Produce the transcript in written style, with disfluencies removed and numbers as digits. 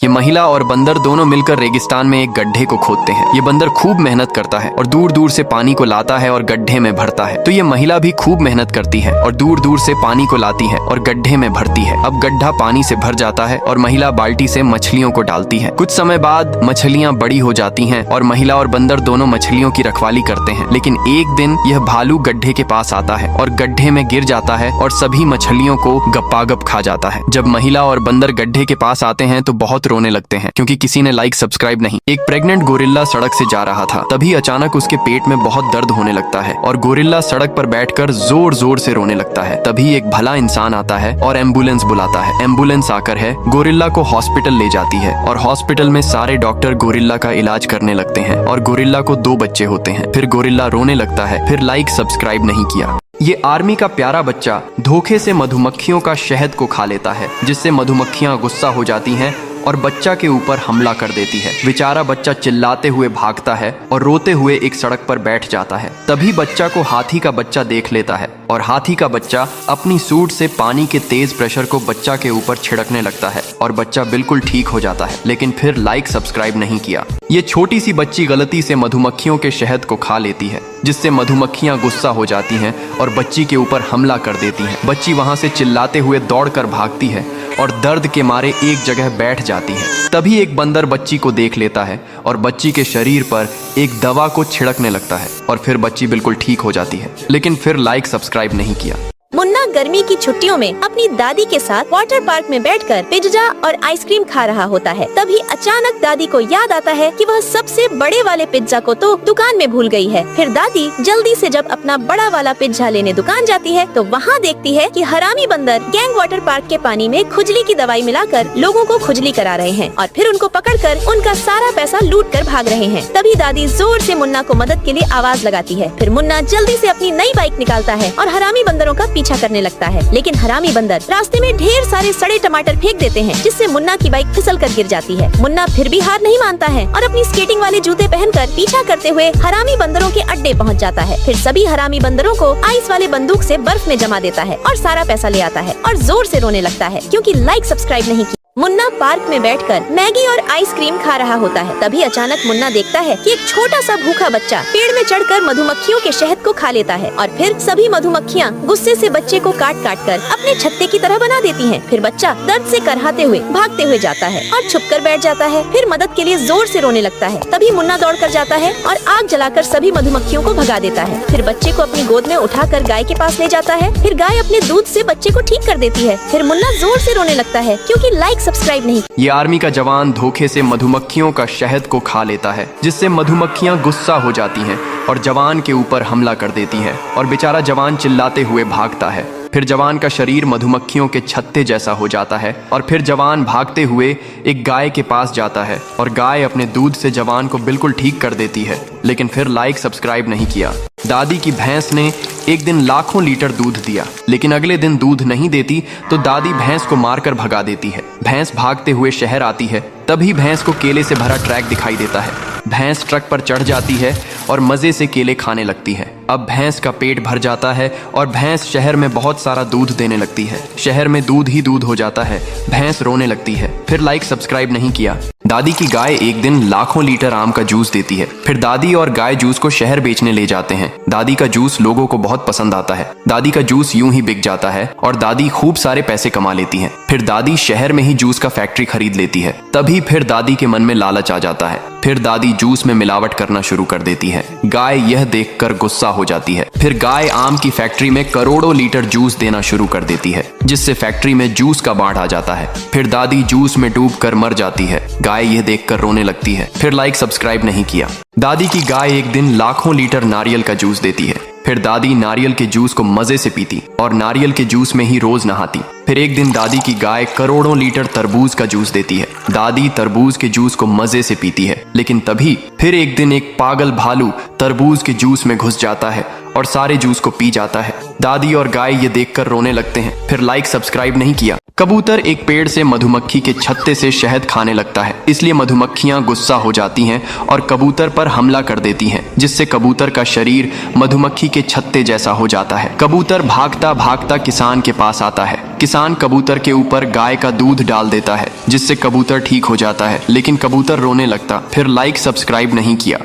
ये महिला और बंदर दोनों मिलकर रेगिस्तान में एक गड्ढे को खोदते हैं। ये बंदर खूब मेहनत करता है और दूर दूर से पानी को लाता है और गड्ढे में भरता है। तो ये महिला भी खूब मेहनत करती है और दूर दूर से पानी को लाती है और गड्ढे में भरती है। अब गड्ढा पानी से भर जाता है और महिला बाल्टी से मछलियों को डालती है। कुछ समय बाद मछलियाँ बड़ी हो जाती हैं और महिला और बंदर दोनों मछलियों की रखवाली करते हैं। लेकिन एक दिन यह भालू गड्ढे के पास आता है और गड्ढे में गिर जाता है और सभी मछलियों को गप्पागप खा जाता है। जब महिला और बंदर गड्ढे के पास आते हैं तो बहुत रोने लगते हैं क्योंकि किसी ने लाइक सब्सक्राइब नहीं। एक प्रेग्नेंट गोरिल्ला सड़क से जा रहा था। तभी अचानक उसके पेट में बहुत दर्द होने लगता है और गोरिल्ला सड़क पर बैठकर जोर जोर से रोने लगता है। तभी एक भला इंसान आता है और एम्बुलेंस बुलाता है। एम्बुलेंस आकर है गोरिल्ला को हॉस्पिटल ले जाती है और हॉस्पिटल में सारे डॉक्टर गोरिल्ला का इलाज करने लगते हैं और गोरिल्ला को 2 बच्चे होते हैं। फिर गोरिल्ला रोने लगता है, फिर लाइक सब्सक्राइब नहीं किया। ये आर्मी का प्यारा बच्चा धोखे से मधुमक्खियों का शहद को खा लेता है, जिससे मधुमक्खियां गुस्सा हो जाती हैं और बच्चा के ऊपर हमला कर देती है। बेचारा बच्चा चिल्लाते हुए भागता है और रोते हुए एक सड़क पर बैठ जाता है। तभी बच्चा को हाथी का बच्चा देख लेता है और हाथी का बच्चा अपनी सूंड से पानी के तेज प्रेशर को बच्चा के ऊपर छिड़कने लगता है और बच्चा बिल्कुल ठीक हो जाता है। लेकिन फिर लाइक सब्सक्राइब नहीं किया। ये छोटी सी बच्ची गलती से मधुमक्खियों के शहद को खा लेती है, जिससे मधुमक्खियां गुस्सा हो जाती हैं और बच्ची के ऊपर हमला कर देती हैं। बच्ची वहां से चिल्लाते हुए दौड़कर भागती है और दर्द के मारे एक जगह बैठ जाती है। तभी एक बंदर बच्ची को देख लेता है और बच्ची के शरीर पर एक दवा को छिड़कने लगता है और फिर बच्ची बिल्कुल ठीक हो जाती है। लेकिन फिर लाइक सब्सक्राइब नहीं किया। मुन्ना गर्मी की छुट्टियों में अपनी दादी के साथ वाटर पार्क में बैठकर पिज्जा और आइसक्रीम खा रहा होता है। तभी अचानक दादी को याद आता है कि वह सबसे बड़े वाले पिज्जा को तो दुकान में भूल गई है। फिर दादी जल्दी से जब अपना बड़ा वाला पिज्जा लेने दुकान जाती है तो वहाँ देखती है कि हरामी बंदर गैंग वाटर पार्क के पानी में खुजली की दवाई मिलाकर लोगों को खुजली करा रहे हैं और फिर उनको पकड़कर उनका सारा पैसा लूट कर भाग रहे हैं। तभी दादी जोर से मुन्ना को मदद के लिए आवाज लगाती है। फिर मुन्ना जल्दी से अपनी नई बाइक निकालता है और हरामी बंदरों का पीछा करने लगता है। लेकिन हरामी बंदर रास्ते में ढेर सारे सड़े टमाटर फेंक देते हैं, जिससे मुन्ना की बाइक फिसल कर गिर जाती है। मुन्ना फिर भी हार नहीं मानता है और अपनी स्केटिंग वाले जूते पहनकर पीछा करते हुए हरामी बंदरों के अड्डे पहुंच जाता है। फिर सभी हरामी बंदरों को आइस वाले बंदूक से बर्फ में जमा देता है और सारा पैसा ले आता है और जोर से रोने लगता है क्योंकि लाइक सब्सक्राइब नहीं किया। मुन्ना पार्क में बैठकर मैगी और आइसक्रीम खा रहा होता है। तभी अचानक मुन्ना देखता है कि एक छोटा सा भूखा बच्चा पेड़ में चढ़कर मधुमक्खियों के शहद को खा लेता है और फिर सभी मधुमक्खियां गुस्से से बच्चे को काट काट कर अपने छत्ते की तरह बना देती हैं। फिर बच्चा दर्द से करहाते हुए भागते हुए जाता है और छुप कर बैठ जाता है। फिर मदद के लिए जोर से रोने लगता है। तभी मुन्ना दौड़ कर जाता है और आग जलाकर सभी मधुमक्खियों को भगा देता है। फिर बच्चे को अपनी गोद में उठाकर गाय के पास ले जाता है। फिर गाय अपने दूध से बच्चे को ठीक कर देती है। फिर मुन्ना जोर से रोने लगता है क्योंकि लाइक सब्सक्राइब नहीं। ये आर्मी का जवान धोखे से मधुमक्खियों का शहद को खा लेता है, जिससे मधुमक्खियां गुस्सा हो जाती हैं और जवान के ऊपर हमला कर देती हैं और बेचारा जवान चिल्लाते हुए भागता है। फिर जवान का शरीर मधुमक्खियों के छत्ते जैसा हो जाता है और फिर जवान भागते हुए एक गाय के पास जाता है और गाय अपने दूध से जवान को बिल्कुल ठीक कर देती है। लेकिन फिर लाइक सब्सक्राइब नहीं किया। दादी की भैंस ने एक दिन लाखों लीटर दूध दिया, लेकिन अगले दिन दूध नहीं देती तो दादी भैंस को मारकर भगा देती है। भैंस भागते हुए शहर आती है। तभी भैंस को केले से भरा ट्रैक दिखाई देता है। भैंस ट्रक पर चढ़ जाती है और मजे से केले खाने लगती है। अब भैंस का पेट भर जाता है और भैंस शहर में बहुत सारा दूध देने लगती है। शहर में दूध ही दूध हो जाता है। भैंस रोने लगती है। फिर लाइक सब्सक्राइब नहीं किया। दादी की गाय एक दिन लाखों लीटर आम का जूस देती है। फिर दादी और गाय जूस को शहर बेचने ले जाते हैं। दादी का जूस लोगों को बहुत पसंद आता है। दादी का जूस यूं ही बिक जाता है और दादी खूब सारे पैसे कमा लेती हैं। फिर दादी शहर में ही जूस का फैक्ट्री खरीद लेती है। तभी फिर दादी के मन में लालच आ जाता है। फिर दादी जूस में मिलावट करना शुरू कर देती है। गाय यह देखकर गुस्सा हो जाती है। फिर गाय आम की फैक्ट्री में करोड़ों लीटर जूस देना शुरू कर देती है, जिससे फैक्ट्री में जूस का बाढ़ आ जाता है। फिर दादी जूस में डूबकर मर जाती है। गाय यह देखकर रोने लगती है। फिर लाइक सब्सक्राइब नहीं किया। दादी की गाय एक दिन लाखों लीटर नारियल का जूस देती है। फिर दादी नारियल के जूस को मजे से पीती और नारियल के जूस में ही रोज नहाती। फिर एक दिन दादी की गाय करोड़ों लीटर तरबूज का जूस देती है। दादी तरबूज के जूस को मजे से पीती है। लेकिन तभी फिर एक दिन एक पागल भालू तरबूज के जूस में घुस जाता है और सारे जूस को पी जाता है। दादी और गाय ये देखकर रोने लगते हैं। फिर लाइक सब्सक्राइब नहीं किया। कबूतर एक पेड़ से मधुमक्खी के छत्ते से शहद खाने लगता है, इसलिए मधुमक्खियां गुस्सा हो जाती हैं और कबूतर पर हमला कर देती हैं, जिससे कबूतर का शरीर मधुमक्खी के छत्ते जैसा हो जाता है। कबूतर भागता भागता किसान के पास आता है किसान कबूतर के ऊपर गाय का दूध डाल देता है जिससे कबूतर ठीक हो जाता है, लेकिन कबूतर रोने लगता। फिर लाइक सब्सक्राइब नहीं किया।